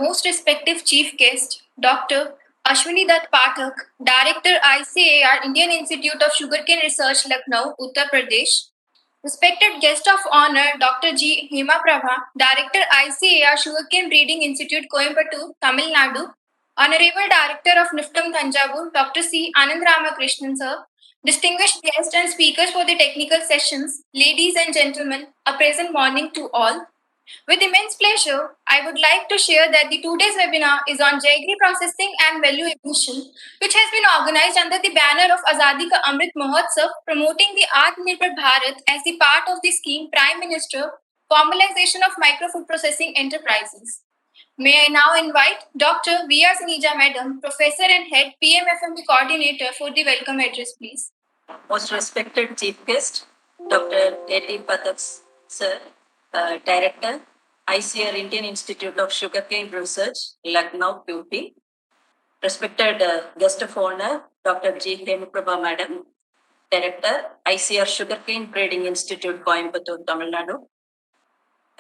most respected chief guest, Dr. Ashwini Dutt Pathak, Director ICAR Indian Institute of Sugarcane Research, Lucknow, Uttar Pradesh. Respected guest of honor, Dr. G. Hema Prabha, Director ICAR Sugarcane Breeding Institute, Coimbatore, Tamil Nadu. Honorable Director of NIFTAM Thanjavur, Dr. C. Anand Ramakrishnan, sir. Distinguished guests and speakers for the technical sessions, ladies and gentlemen, a present morning to all. With immense pleasure, I would like to share that the today's webinar is on Jaggery processing and value addition, which has been organized under the banner of Azadi Ka Amrit Mahotsav, promoting the Atmanirbhar Bharat as the part of the scheme Prime Minister Formalization of Micro-Food Processing Enterprises. May I now invite Dr. V.R. Sinija Madam, Professor and Head PMFMB Coordinator for the welcome address, please. Most respected Chief Guest, Dr. A.T. Pathak, Sir, Director, ICR Indian Institute of Sugarcane Research, Lucknow, UP. Respected Guest of Honor, Dr. G. Hemaprabha Madam, Director, ICR Sugarcane Breeding Institute, Coimbatore, Tamil Nadu.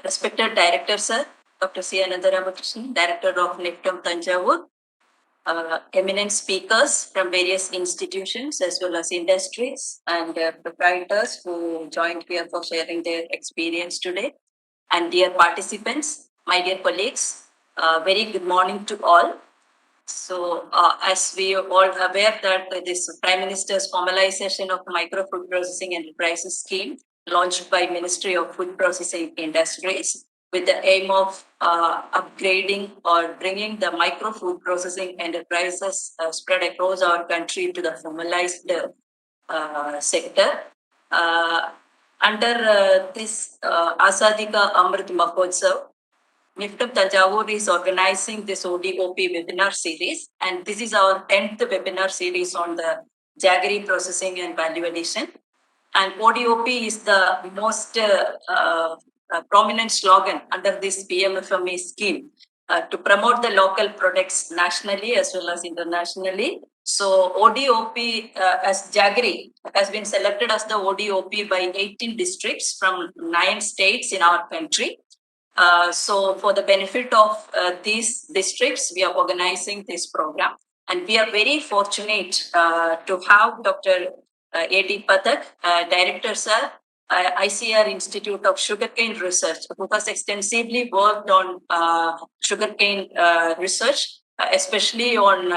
Respected Director, Sir, Dr. C. Ananda Ramakrishnan, Director of NIFTAM Thanjavur. Eminent speakers from various institutions as well as industries and proprietors who joined here for sharing their experience today. And dear participants, my dear colleagues, very good morning to all. So as we are all aware that this Prime Minister's formalization of Micro Food Processing Enterprises scheme launched by Ministry of Food Processing Industries with the aim of upgrading or bringing the micro food processing enterprises spread across our country to the formalized sector. Under this Azadi Ka Amrit Mahotsav, NIFTAM Thanjavur is organizing this ODOP webinar series, and this is our 10th webinar series on the Jaggery processing and value addition. And ODOP is the most prominent slogan under this PMFME scheme to promote the local products nationally as well as internationally. So ODOP as Jaggery has been selected as the ODOP by 18 districts from 9 states in our country. So for the benefit of these districts, we are organizing this program. And we are very fortunate to have Dr. A.T. Pathak, Director, Sir, ICR Institute of Sugarcane Research, who has extensively worked on sugarcane research, especially on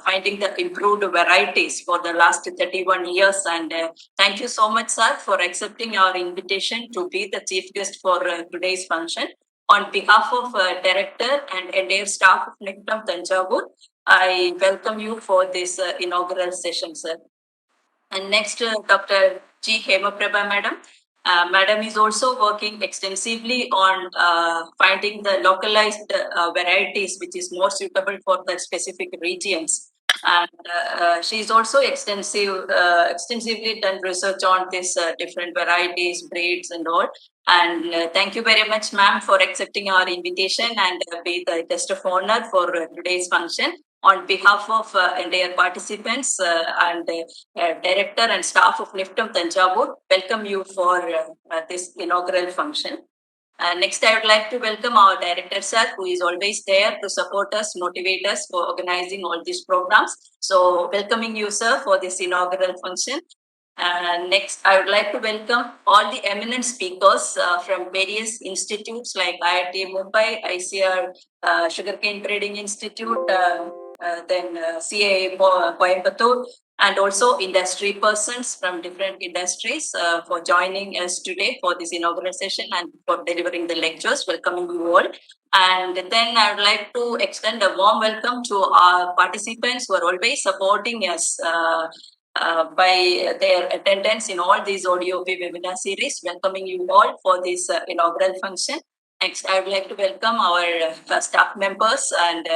finding the improved varieties for the last 31 years. And thank you so much, sir, for accepting our invitation to be the chief guest for today's function. On behalf of Director and entire staff of NIFTAM Thanjavur, I welcome you for this inaugural session, sir. And next, Dr. G. Hemaprabha Madam. Madam is also working extensively on finding the localized varieties which is more suitable for the specific regions. And she's also extensively done research on these different varieties, breeds and all. And thank you very much, ma'am, for accepting our invitation and be the guest of honor for today's function. On behalf of entire participants and director and staff of NIFTAM Thanjavur, welcome you for this inaugural function. Next, I would like to welcome our director, sir, who is always there to support us, motivate us for organizing all these programs. So welcoming you, sir, for this inaugural function. Next, I would like to welcome all the eminent speakers from various institutes like IIT Mumbai, ICR Sugarcane Breeding Institute, then CA Coimbatore, and also industry persons from different industries for joining us today for this inaugural session and for delivering the lectures. Welcoming you all. And then I would like to extend a warm welcome to our participants who are always supporting us by their attendance in all these ODOP webinar series. Welcoming you all for this inaugural function. Next, I would like to welcome our staff members and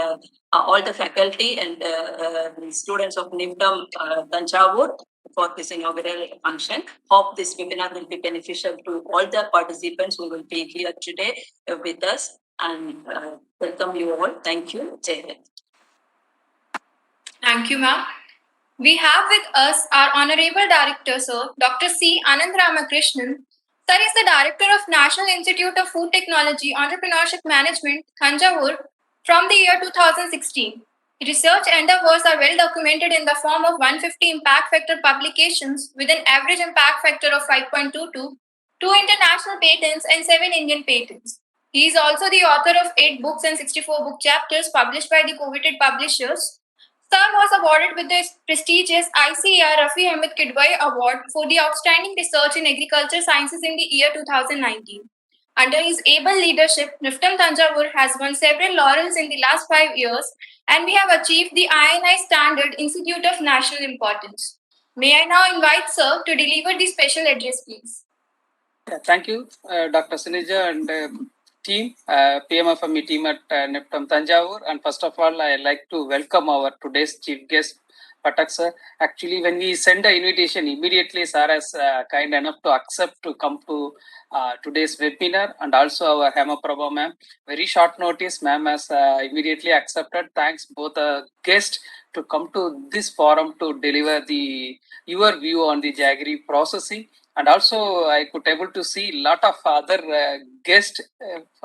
all the faculty and students of NIFTAM Thanjavur for this inaugural function. Hope this webinar will be beneficial to all the participants who will be here today with us. And welcome you all. Thank you. Jai Hind. Thank you, ma'am. We have with us our Honorable Director, Sir, Dr. C. Anand Ramakrishnan. Sir is the Director of National Institute of Food Technology, Entrepreneurship Management, Thanjavur, From the year 2016, research endeavors are well documented in the form of 150 impact factor publications with an average impact factor of 5.22, 2 international patents, and 7 Indian patents. He is also the author of 8 books and 64 book chapters published by the coveted publishers. Sir was awarded with the prestigious ICAR Rafi Ahmed Kidwai Award for the outstanding research in agriculture sciences in the year 2019. Under his able leadership, Niftam Tanjavur has won several laurels in the last 5 years, and we have achieved the INI Standard Institute of National Importance. May I now invite Sir to deliver the special address, please. Thank you, Dr. Sinija and team, PMFME team at Niftam Tanjavur. And first of all, I like to welcome our today's chief guest, Patak sir. Actually, when we send the invitation, immediately sir is kind enough to accept to come to today's webinar, and also our Hema Prabha ma'am. Very short notice, ma'am has immediately accepted. Thanks both guest to come to this forum to deliver your view on the Jaggery processing. And also, I could able to see a lot of other guests,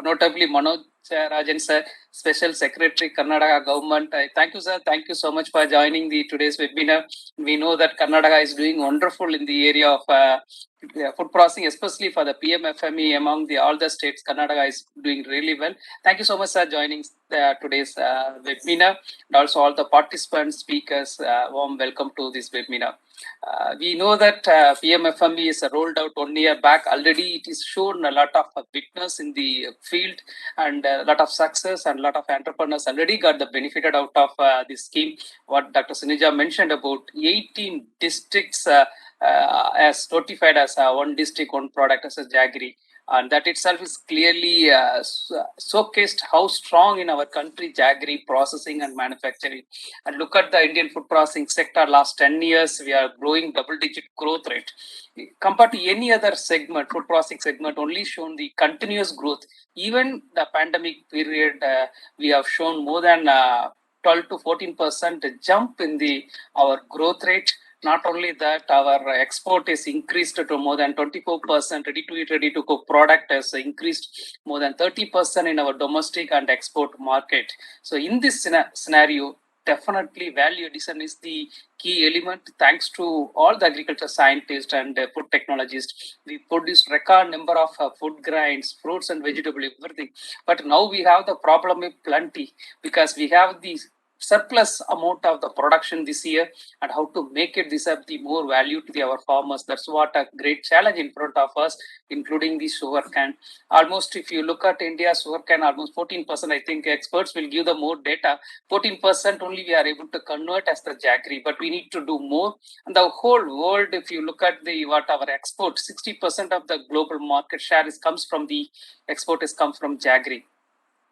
notably Manoj Rajan sir, Special Secretary, Karnataka Government. Thank you, sir. Thank you so much for joining the today's webinar. We know that Karnataka is doing wonderful in the area of food processing, especially for the PMFME among all the states. Karnataka is doing really well. Thank you so much, sir, joining today's webinar. And also all the participants, speakers, warm welcome to this webinar. We know that PMFME is rolled out 1 year back. Already it is shown a lot of witness in the field and a lot of success, and a lot of entrepreneurs already got the benefited out of this scheme. What Dr. Sinija mentioned about 18 districts as notified as one district, one product as a Jaggery. And that itself is clearly showcased how strong in our country Jaggery processing and manufacturing. And look at the Indian food processing sector. Last 10 years, we are growing double-digit growth rate. Compared to any other segment, food processing segment, only shown the continuous growth. Even the pandemic period, we have shown more than 12 to 14% jump in our growth rate. Not only that, our export is increased to more than 24%. Ready to eat, ready to cook product has increased more than 30% in our domestic and export market. So in this scenario, definitely value addition is the key element. Thanks to all the agriculture scientists and food technologists, we produce record number of food grains, fruits and vegetables, everything. But now we have the problem with plenty, because we have these surplus amount of the production this year, and how to make it this up the more value to our farmers. That's what a great challenge in front of us, including the sugarcane. Almost, if you look at India, sugarcane almost 14%. I think experts will give the more data. 14% only we are able to convert as the Jaggery, but we need to do more. And the whole world, if you look at what our export, 60% of the global market share comes from Jaggery.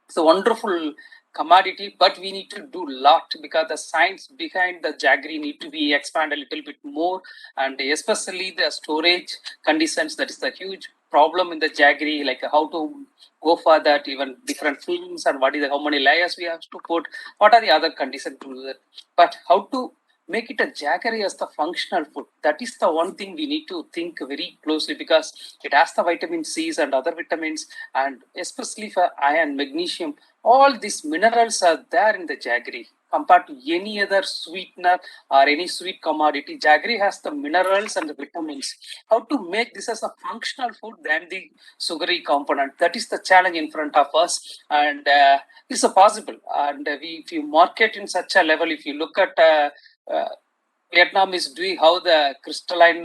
It's a wonderful commodity, but we need to do a lot, because the science behind the Jaggery need to be expanded a little bit more, and especially the storage conditions. That is the huge problem in the Jaggery, like how to go for that, even different films, and how many layers we have to put, what are the other conditions to do that. But how to make it a Jaggery as the functional food, that is the one thing we need to think very closely, because it has the vitamin C's and other vitamins, and especially for iron, magnesium. All these minerals are there in the Jaggery. Compared to any other sweetener or any sweet commodity, Jaggery has the minerals and the vitamins. How to make this as a functional food than the sugary component? That is the challenge in front of us, and it's possible. And if you market in such a level, if you look at Vietnam is doing how the crystalline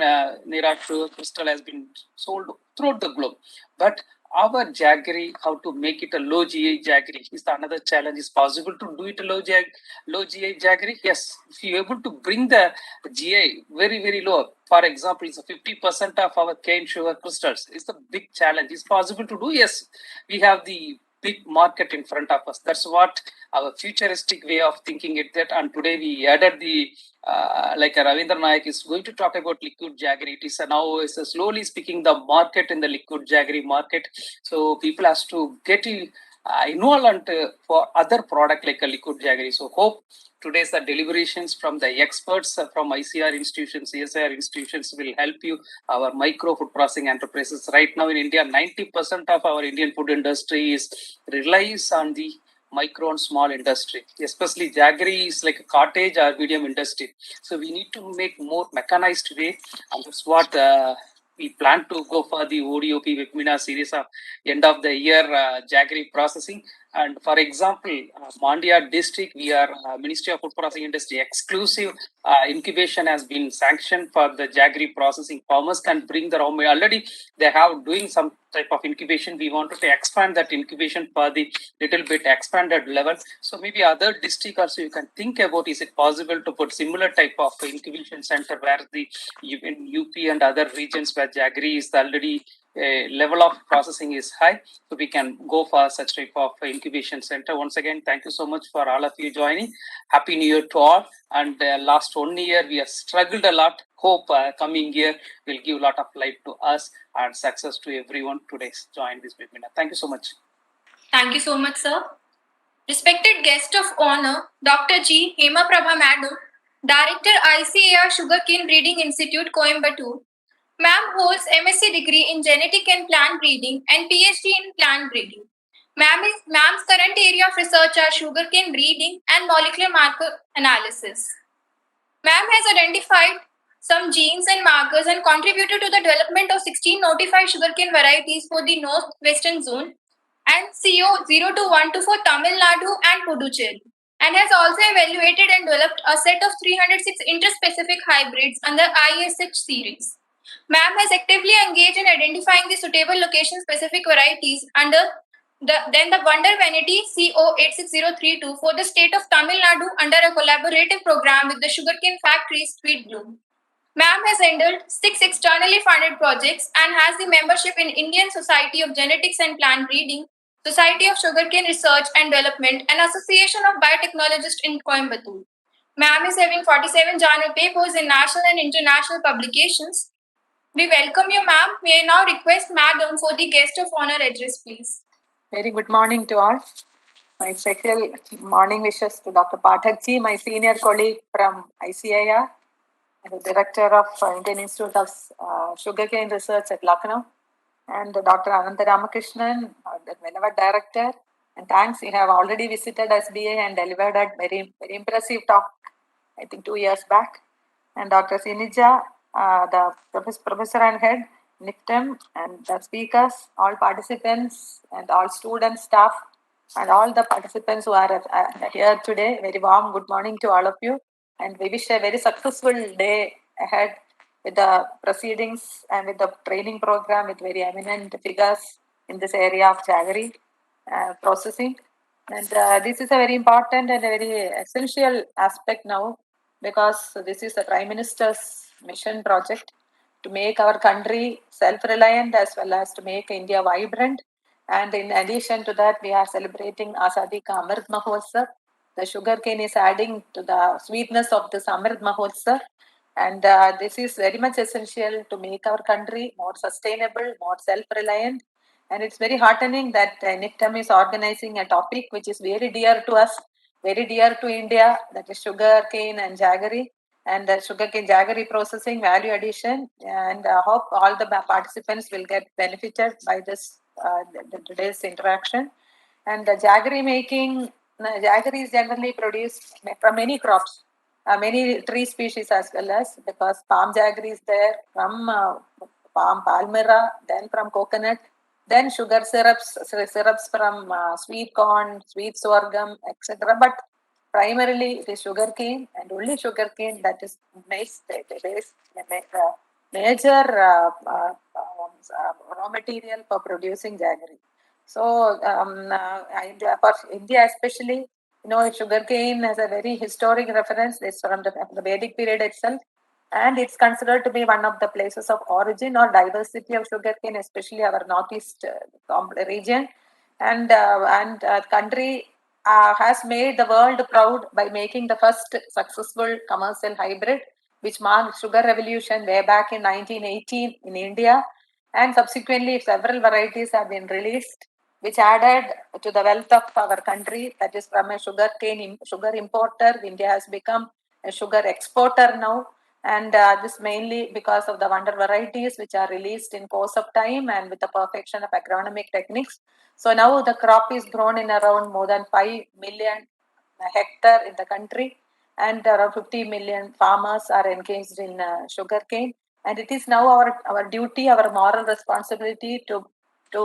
crystal has been sold throughout the globe, but our Jaggery, how to make it a low GI Jaggery is another challenge. Is possible to do it a low GI Jaggery? Yes, if you're able to bring the GI very, very low. For example, it's 50% of our cane sugar crystals. It's a big challenge. Is possible to do? Yes, we have the big market in front of us. That's what our futuristic way of thinking it that. And today we added like Ravindra Nayak is going to talk about liquid Jaggery. It is now slowly speaking the market in the liquid Jaggery market. So people has to get involved for other product like a liquid Jaggery. So hope today's the deliberations from the experts from ICR institutions, CSIR institutions will help you, our micro food processing enterprises. Right now in India, 90% of our Indian food industry relies on the micro and small industry, especially Jaggery is like a cottage or medium industry. So we need to make more mechanized way, and that's what we plan to go for the ODOP webinar series of end of the year Jaggery processing. And for example, Mandya district, we are Ministry of Food Processing Industry exclusive incubation has been sanctioned for the Jaggery processing. Farmers can bring their own. Already they have doing some type of incubation. We wanted to expand that incubation for the little bit expanded level. So maybe other district also you can think about, is it possible to put similar type of incubation center where the in UP and other regions where Jaggery is already level of processing is high, so we can go for such type of incubation center. Once again, thank you so much for all of you joining. Happy New Year to all. And last 1 year we have struggled a lot. Hope coming year will give a lot of life to us and success to everyone today's join this webinar. Thank you so much. Thank you so much, sir. Respected guest of honor, Dr. G. Hema Prabha Madam, Director ICAR Sugarcane Breeding Institute, Coimbatore. Ma'am holds MSc degree in genetic and plant breeding and PhD in plant breeding. Ma'am's current area of research are sugarcane breeding and molecular marker analysis. Ma'am has identified some genes and markers and contributed to the development of 16 notified sugarcane varieties for the northwestern zone and CO 02124 for Tamil Nadu and Puducherry, and has also evaluated and developed a set of 306 interspecific hybrids under ISH series. Ma'am has actively engaged in identifying the suitable location-specific varieties under the Wonder Vanity CO 86032 for the state of Tamil Nadu under a collaborative program with the Sugarcane Factories Sweet Bloom. Ma'am has handled 6 externally funded projects and has the membership in Indian Society of Genetics and Plant Breeding, Society of Sugarcane Research and Development, and Association of Biotechnologists in Coimbatore. Ma'am is having 47 journal papers in national and international publications. We welcome you, ma'am. May I now request Madam for the guest of honor address, please. Very good morning to all. My special morning wishes to Dr. Pathak Ji, my senior colleague from ICIR, and the director of Indian Institute of Sugarcane Research at Lucknow, and Dr. Ananta Ramakrishnan, the beloved director. And thanks, you have already visited SBA and delivered a very, very impressive talk, I think 2 years back. And Dr. Sinija, the professor and head, NIFTM, and the speakers, all participants, and all students, staff, and all the participants who are here today. Very warm good morning to all of you. And we wish a very successful day ahead with the proceedings and with the training program with very eminent figures in this area of Jaggery processing. And this is a very important and a very essential aspect now, because this is the Prime Minister's mission project to make our country self-reliant as well as to make India vibrant. And in addition to that, we are celebrating Azadi Ka Amrit Mahotsav. The sugarcane is adding to the sweetness of this Amrit Mahotsav. And this is very much essential to make our country more sustainable, more self-reliant. And it's very heartening that NIFTM is organizing a topic which is very dear to us, very dear to India, that is sugarcane and Jaggery, and the sugarcane Jaggery processing, value addition. And I hope all the participants will get benefited by this today's interaction. And the Jaggery making, Jaggery is generally produced from many crops, many tree species as well as, because palm Jaggery is there from palm palmyra, then from coconut, then sugar syrups from sweet corn, sweet sorghum, etc. But primarily it is sugarcane, and only sugarcane that is makes the major raw material for producing Jaggery. So for India especially, sugarcane has a very historic reference. It's from the Vedic period itself, and it's considered to be one of the places of origin or diversity of sugarcane, especially our northeast region. And country has made the world proud by making the first successful commercial hybrid, which marked sugar revolution way back in 1918 in India. And subsequently, several varieties have been released, which added to the wealth of our country. That is, from a sugar importer, India has become a sugar exporter now. And this mainly because of the wonder varieties which are released in course of time and with the perfection of agronomic techniques. So now the crop is grown in around more than 5 million hectare in the country, and around 50 million farmers are engaged in sugarcane. And it is now our duty, our moral responsibility to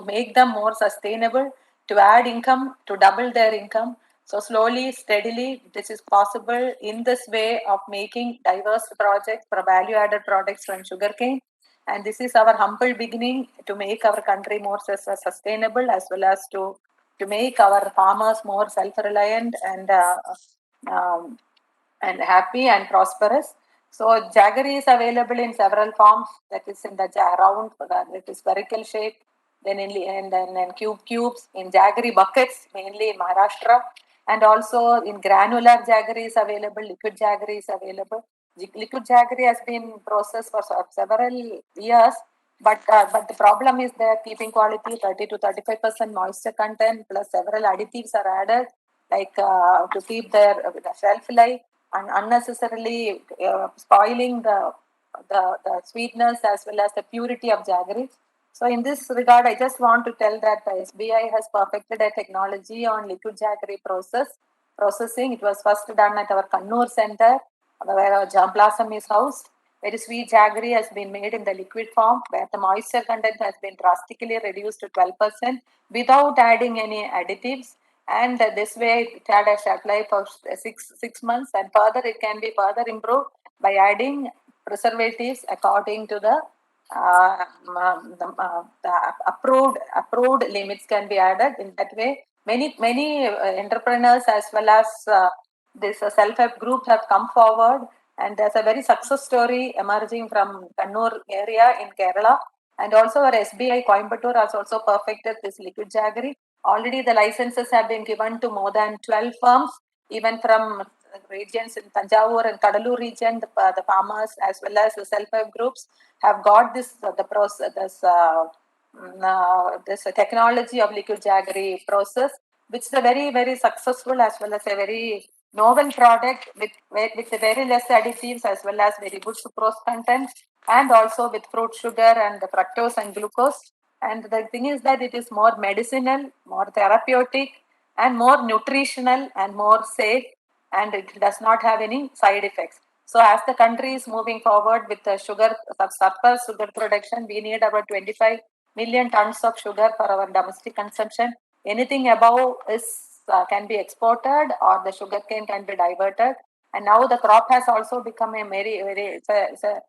make them more sustainable, to add income, to double their income. So slowly, steadily, this is possible in this way of making diverse projects for value-added products from sugarcane. And this is our humble beginning to make our country more sustainable, as well as to make our farmers more self-reliant um, and happy and prosperous. So Jaggery is available in several forms. That is in the round, that is spherical shape, then in cubes, in Jaggery buckets, mainly in Maharashtra, and also in granular Jaggery is available. Liquid Jaggery is available. Liquid Jaggery has been processed for several years, but the problem is that keeping quality 30 to 35% moisture content plus several additives are added, like to keep their shelf life, and unnecessarily spoiling the sweetness as well as the purity of Jaggery. So in this regard, I just want to tell that the SBI has perfected a technology on liquid Jaggery processing. It was first done at our Kannur center, where our jam blossom is housed. Very sweet Jaggery has been made in the liquid form, where the moisture content has been drastically reduced to 12% without adding any additives. And this way it had a shelf life of six months, and further it can be further improved by adding preservatives according to the approved limits can be added. In that way, many entrepreneurs as well as this self-help group have come forward, and there's a very success story emerging from Kannur area in Kerala. And also our SBI Coimbatore has also perfected this liquid Jaggery. Already the licenses have been given to more than 12 firms, even from regions in Tanjavur and Kadalur region. The farmers as well as the self-help groups have got this technology of liquid Jaggery process, which is a very successful as well as a very novel product with very less additives as well as very good sucrose content, and also with fruit sugar and the fructose and glucose. And the thing is that it is more medicinal, more therapeutic, and more nutritional and more safe, and it does not have any side effects. So as the country is moving forward with the surplus sugar production, we need about 25 million tons of sugar for our domestic consumption. Anything above is can be exported, or the sugar cane can be diverted. And now the crop has also become a it's a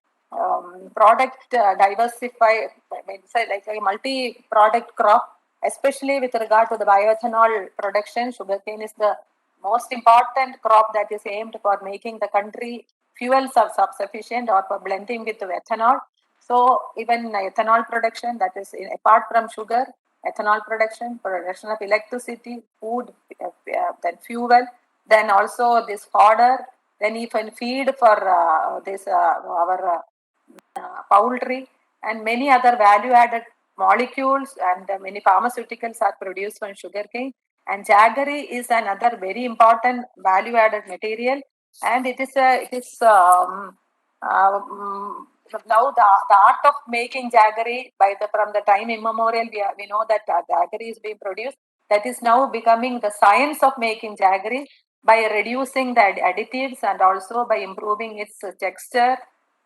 product diversified, it's like a multi-product crop, especially with regard to the bioethanol production. Sugarcane is the most important crop that is aimed for making the country fuel self-sufficient or for blending with ethanol. So even ethanol production, that is apart from sugar, ethanol production of electricity, food, then fuel, then also this fodder, then even feed for this our poultry, and many other value-added molecules, and many pharmaceuticals are produced from sugarcane. And Jaggery is another very important value-added material, and it is now the art of making Jaggery from the time immemorial. We know that Jaggery is being produced. That is now becoming the science of making Jaggery by reducing the additives and also by improving its texture,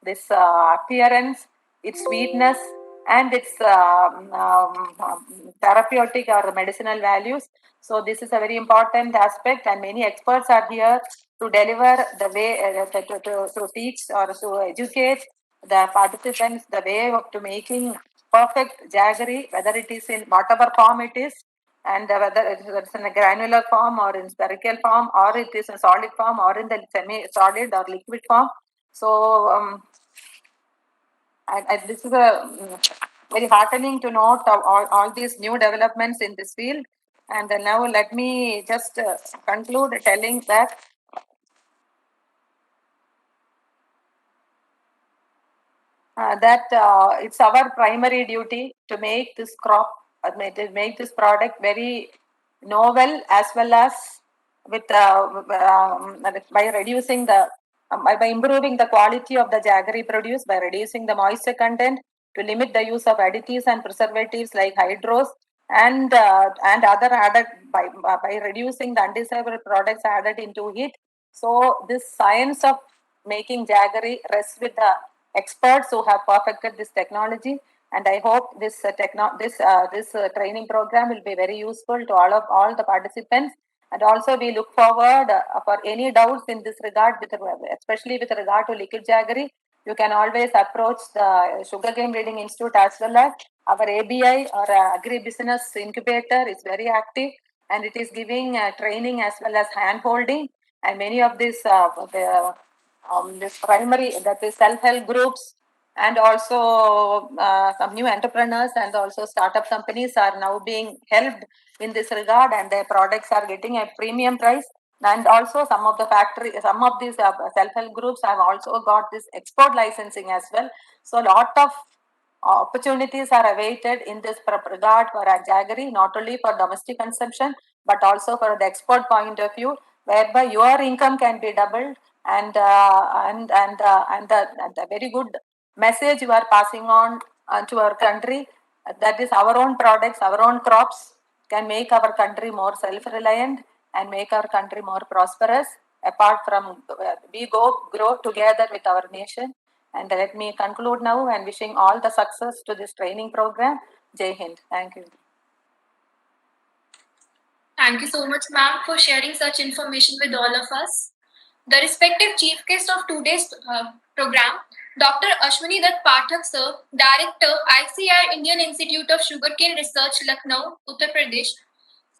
this appearance, its sweetness, and its therapeutic or medicinal values. So this is a very important aspect, and many experts are here to deliver the way to teach or to educate the participants the way of to making perfect Jaggery, whether it is in whatever form it is, and whether it is in a granular form or in spherical form, or it is in solid form or in the semi-solid or liquid form. So this is very heartening to note of all these new developments in this field. And now let me just conclude telling that it's our primary duty to make this crop, to make this product very novel, as well as with by reducing the by improving the quality of the jaggery produce, by reducing the moisture content, to limit the use of additives and preservatives like hydros, and other added by reducing the undesirable products added into it. So this science of making jaggery rests with the experts who have perfected this technology, and I hope this training program will be very useful to all the participants. And also we look forward for any doubts in this regard, especially with regard to liquid jaggery. You can always approach the Sugarcane Breeding Institute, as well as our ABI or agri-business incubator is very active, and it is giving training as well as hand holding. And many of these this primary, that is self-help groups, and also some new entrepreneurs and also startup companies are now being helped in this regard, and their products are getting a premium price. And also some of these self-help groups have also got this export licensing as well. So a lot of opportunities are awaited in this regard for jaggery, not only for domestic consumption but also for the export point of view, whereby your income can be doubled. And the very good message you are passing on to our country, that is our own products, our own crops can make our country more self-reliant and make our country more prosperous. Apart from we grow together with our nation. And let me conclude now and wishing all the success to this training program. Jai Hind. Thank you. Thank you so much, ma'am, for sharing such information with all of us. The respective chief guest of today's program, Dr. Ashwini Dutt Pathak sir, Director, ICAR Indian Institute of Sugarcane Research, Lucknow, Uttar Pradesh.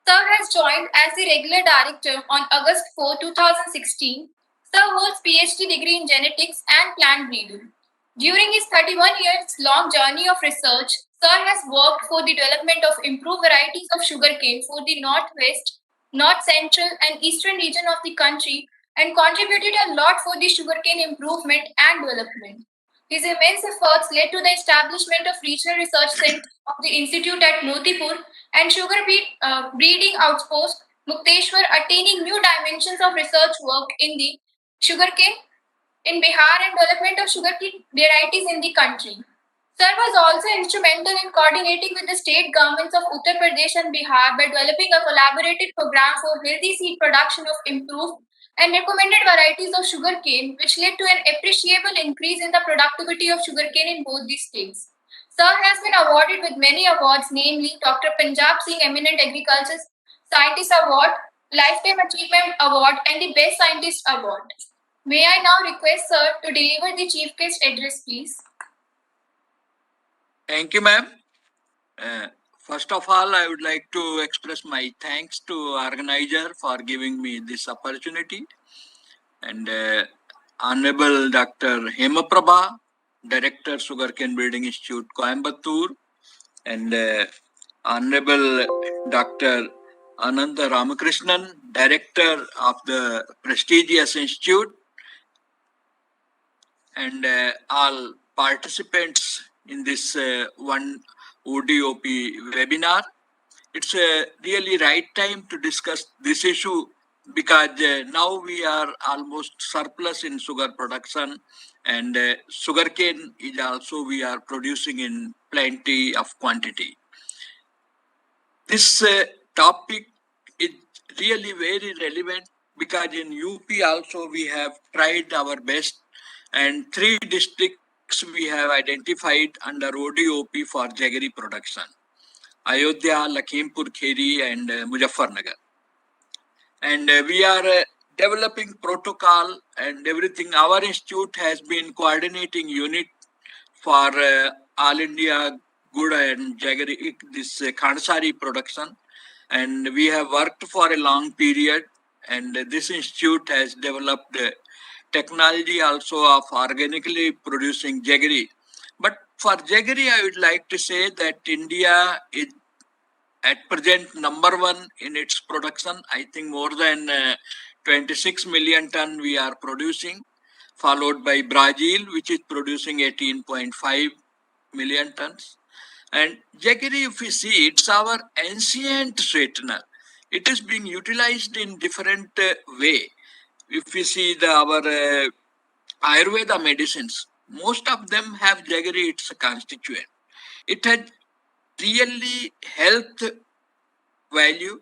Sir has joined as the regular director on August 4, 2016. Sir holds PhD degree in genetics and plant breeding. During his 31 years long journey of research, Sir has worked for the development of improved varieties of sugarcane for the northwest, north central, and eastern region of the country, and contributed a lot for the sugarcane improvement and development. His immense efforts led to the establishment of Regional Research Center of the Institute at Motipur and breeding outpost Mukteshwar, attaining new dimensions of research work in the sugarcane in Bihar and development of sugarcane varieties in the country. Sir was also instrumental in coordinating with the state governments of Uttar Pradesh and Bihar by developing a collaborative program for healthy seed production of improved and recommended varieties of sugarcane, which led to an appreciable increase in the productivity of sugarcane in both these states. Sir has been awarded with many awards, namely Dr. Punjab Singh Eminent Agriculture Scientist Award, Lifetime Achievement Award, and the Best Scientist Award. May I now request Sir to deliver the Chief Guest address, please? Thank you, ma'am. First of all, I would like to express my thanks to organizer for giving me this opportunity, and Honorable Dr. Hemaprabha, Director, Sugarcane Breeding Institute, Coimbatore, and Honorable Dr. Ananda Ramakrishnan, Director of the prestigious institute, and all participants in this one ODOP webinar. It's a really right time to discuss this issue because now we are almost surplus in sugar production, and sugarcane is also we are producing in plenty of quantity. This topic is really very relevant because in UP also we have tried our best, and 3 districts we have identified under ODOP for jaggery production: Ayodhya, Lakhimpur Kheri, and Muzaffarnagar. And we are developing protocol and everything. Our institute has been coordinating unit for All India Good and Jaggery, this Khansari production. And we have worked for a long period, and this institute has developed technology also of organically producing jaggery. But for jaggery, I would like to say that India is at present number 1 in its production. I think more than 26 million ton we are producing, followed by Brazil, which is producing 18.5 million tons. And jaggery, if we see, it's our ancient sweetener. It is being utilized in different way. If we see our Ayurveda medicines, most of them have jaggery, it's a constituent. It had really health value,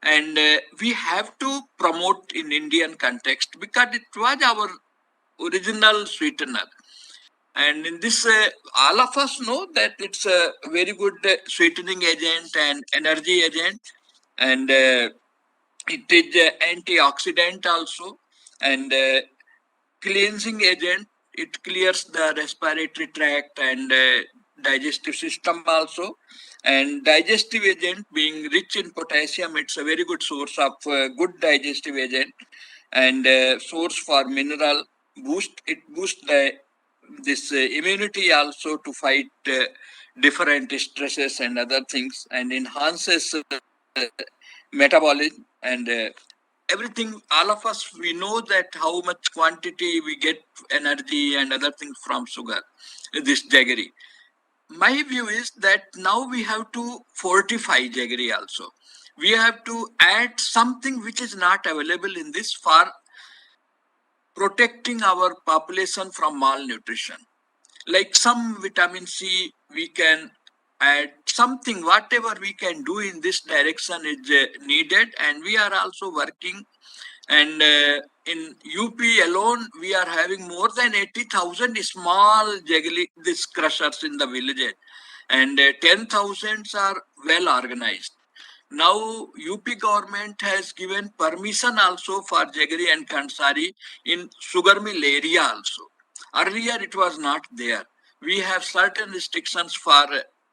and we have to promote in Indian context because it was our original sweetener. And in this, all of us know that it's a very good sweetening agent and energy agent, and it is antioxidant also, and cleansing agent. It clears the respiratory tract and digestive system also. And digestive agent, being rich in potassium, it's a very good source of good digestive agent, and source for mineral boost. It boosts the this immunity also to fight different stresses and other things, and enhances metabolism and everything. All of us, we know that how much quantity we get energy and other things from sugar, this jaggery. My view is that now we have to fortify jaggery also. We have to add something which is not available in this for protecting our population from malnutrition. Like some vitamin C, we can add something, whatever we can do in this direction is needed, and we are also working. And in UP alone, we are having more than 80,000 small jaggery, this crushers in the villages, and 10,000 are well organized. Now, UP government has given permission also for jaggery and kansari in sugar mill area also. Earlier, it was not there. We have certain restrictions for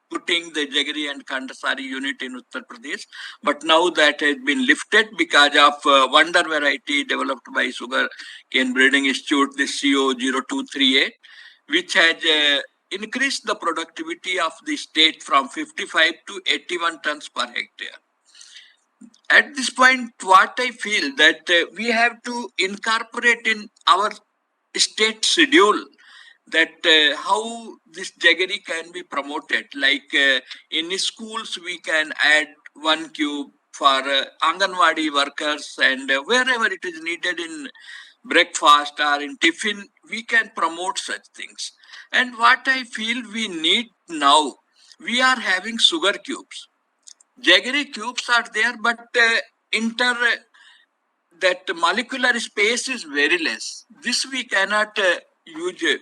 putting the jaggery and kansari unit in Uttar Pradesh, but now that has been lifted because of wonder variety developed by Sugar Cane Breeding Institute, the CO0238, which has increased the productivity of the state from 55 to 81 tons per hectare. At this point, what I feel that we have to incorporate in our state schedule that how this jaggery can be promoted. Like in schools, we can add 1 cube for Anganwadi workers, and wherever it is needed in breakfast or in tiffin, we can promote such things. And what I feel we need now, we are having sugar cubes. Jaggery cubes are there, but that molecular space is very less. This we cannot use,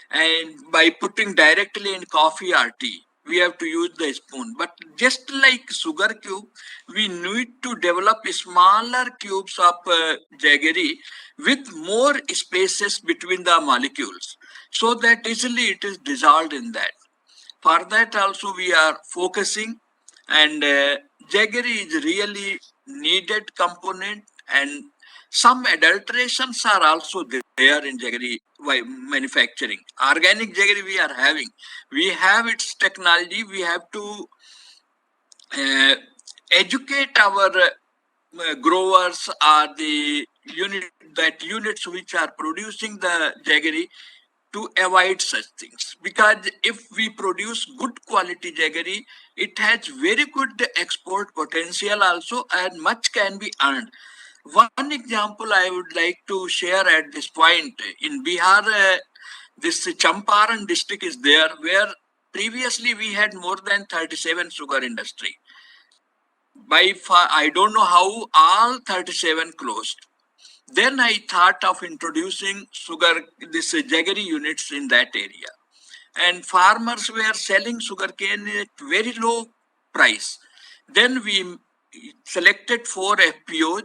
and by putting directly in coffee or tea, we have to use the spoon. But just like sugar cube, we need to develop smaller cubes of jaggery with more spaces between the molecules, so that easily it is dissolved in that. For that also we are focusing, and jaggery is really needed component, and some adulterations are also there in jaggery manufacturing. Organic jaggery we are having. We have its technology. We have to educate our growers or the units which are producing the jaggery to avoid such things, because if we produce good quality jaggery, it has very good export potential also, and much can be earned. One example I would like to share at this point: in Bihar, this Champaran district is there, where previously we had more than 37 sugar industry. By far, I don't know how all 37 closed. Then I thought of introducing this jaggery units in that area. And farmers were selling sugarcane at very low price. Then we selected 4 FPOs.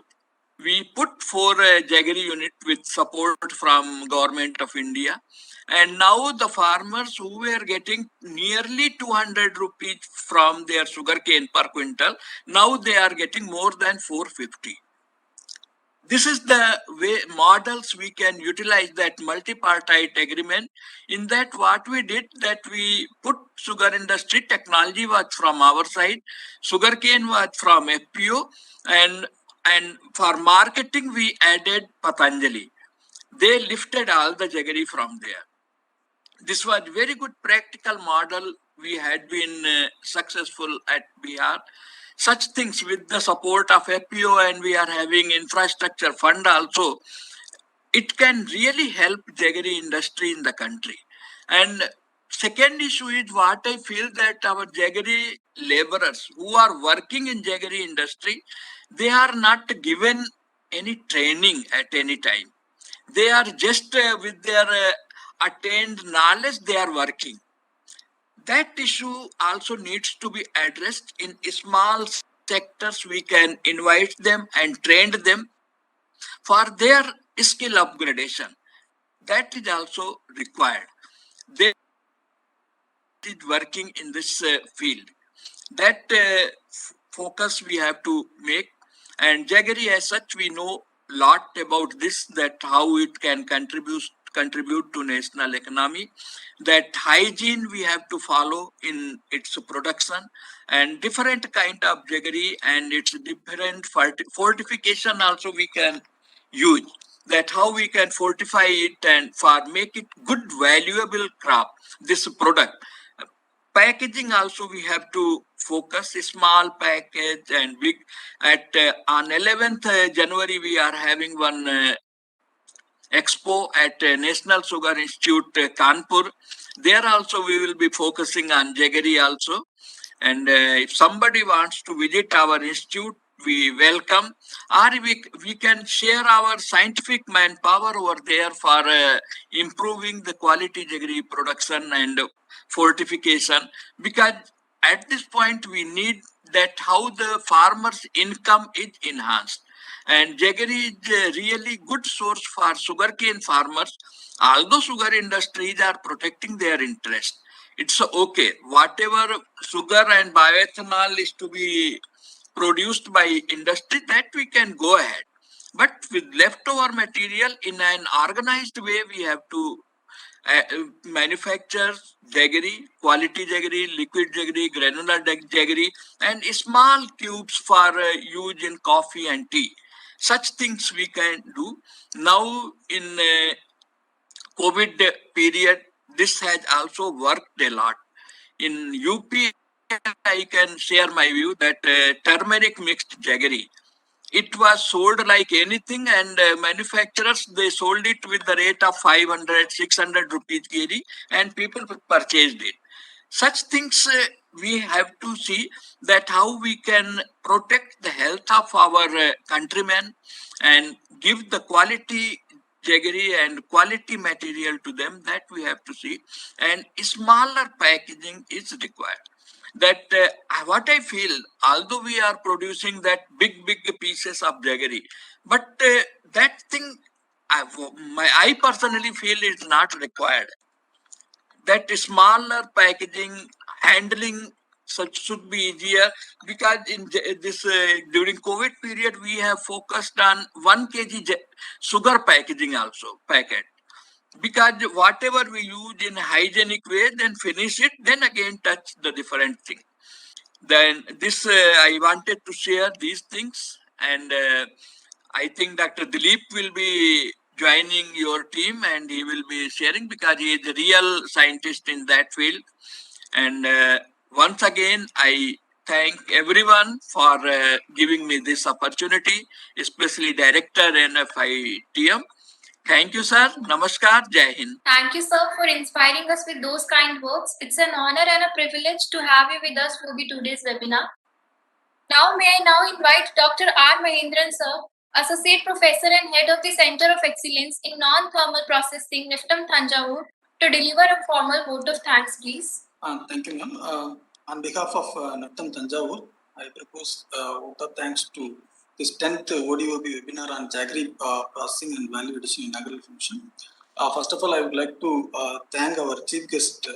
We put 4 jaggery unit with support from Government of India. And now the farmers who were getting nearly 200 rupees from their sugarcane per quintal, now they are getting more than 450. This is the way models we can utilize, that multipartite agreement. In that, what we did, that we put sugar industry technology was from our side, sugarcane was from FPO, and for marketing we added Patanjali. They lifted all the jaggery from there. This was very good practical model. We had been successful at Bihar. Such things with the support of FPO, and we are having infrastructure fund also. it can really help jaggery industry in the country. And second issue is what I feel that our jaggery laborers who are working in jaggery industry, they are not given any training at any time. They are just with their attained knowledge, they are working. That issue also needs to be addressed in small sectors. We can invite them and train them for their skill upgradation. That is also required. They is working in this field. That focus we have to make. And Jaggery as such, we know lot about this, that how it can contribute to national economy, that hygiene we have to follow in its production, and different kind of jaggery and its different fortification also we can use, that how we can fortify it and for make it good valuable crop, this product. Packaging also we have to focus small package and big. At on 11th January we are having one expo at National Sugar Institute Kanpur. There also we will be focusing on jaggery also. And if somebody wants to visit our institute, we welcome. Or we can share our scientific manpower over there for improving the quality jaggery production and fortification. Because at this point we need that how the farmers' income is enhanced. And jaggery is a really good source for sugarcane farmers. Although sugar industries are protecting their interest, it's okay. Whatever sugar and bioethanol is to be produced by industry, that we can go ahead. But with leftover material in an organized way, we have to manufacture jaggery, quality jaggery, liquid jaggery, granular jaggery, and small cubes for use in coffee and tea. Such things we can do. Now in COVID period, this has also worked a lot. In UP, I can share my view that turmeric mixed jaggery, it was sold like anything, and manufacturers, they sold it with the rate of 500, 600 rupees kg, and people purchased it. Such things we have to see that how we can protect the health of our countrymen and give the quality jaggery and quality material to them, that we have to see. And smaller packaging is required. That what I feel, although we are producing that big pieces of jaggery, but that thing I personally feel is not required. That smaller packaging handling such should be easier, because in this during COVID period we have focused on 1 kg sugar packaging also packet, because whatever we use in hygienic way, then finish it, then again touch the different thing. Then this I wanted to share these things. And I think Dr. Dilip will be joining your team and he will be sharing, because he is a real scientist in that field. And once again, I thank everyone for giving me this opportunity, especially Director NFITM. Thank you, sir. Namaskar. Jai Hind. Thank you, sir, for inspiring us with those kind words. It's an honor and a privilege to have you with us for today's webinar. Now, may I now invite Dr. R. Mahendran, sir, Associate Professor and Head of the Center of Excellence in Non-Thermal Processing, NIFTM Thanjavur, to deliver a formal vote of thanks, please. Thank you, ma'am. On behalf of NIFTM Thanjavur, I propose vote of thanks to this 10th ODOP webinar on Jaggery processing and value addition in inaugural function. First of all, I would like to thank our chief guest,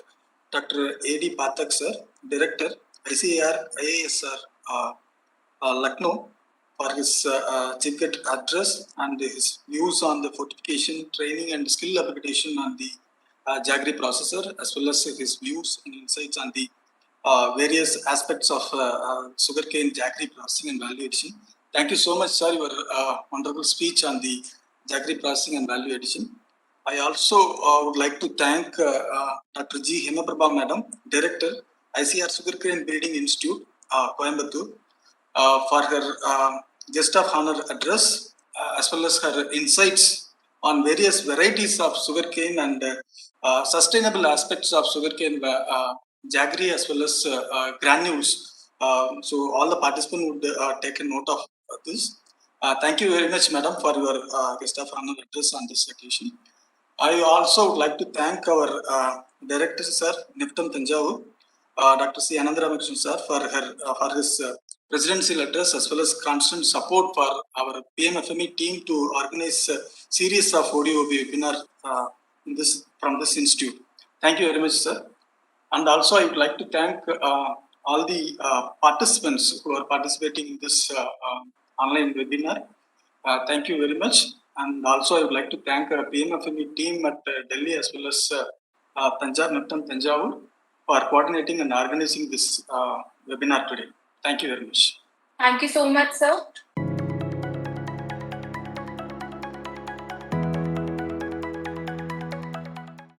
Dr. A.D. Pathak, sir, Director, ICAR, IASR, Lucknow, for his chief guest address and his views on the fortification, training and skill upgradation on the Jaggery processor, as well as his views and insights on the various aspects of sugarcane Jaggery processing and value addition. Thank you so much, sir, your wonderful speech on the Jaggery processing and value addition. I also would like to thank Dr. G. Hemaprabha Madam, Director, ICR Sugarcane Breeding Institute, Coimbatore, for her guest of honor address, as well as her insights on various varieties of sugarcane and sustainable aspects of sugarcane jaggery as well as granules. So all the participants would take a note of this. Thank you very much, madam, for your guest of honor address on this occasion. I also would like to thank our director, sir, NIPTAM Tanjavur, Dr. C. Anandaramakrishnan, sir, for his presidential address as well as constant support for our PMFME team to organize a series of ODOP webinar from this institute. Thank you very much, sir. And also I would like to thank all the participants who are participating in this online webinar. Thank you very much. And also I would like to thank our PMFME team at Delhi as well as NIPTAM Tanjavur for coordinating and organizing this webinar today. Thank you very much. Thank you so much, sir.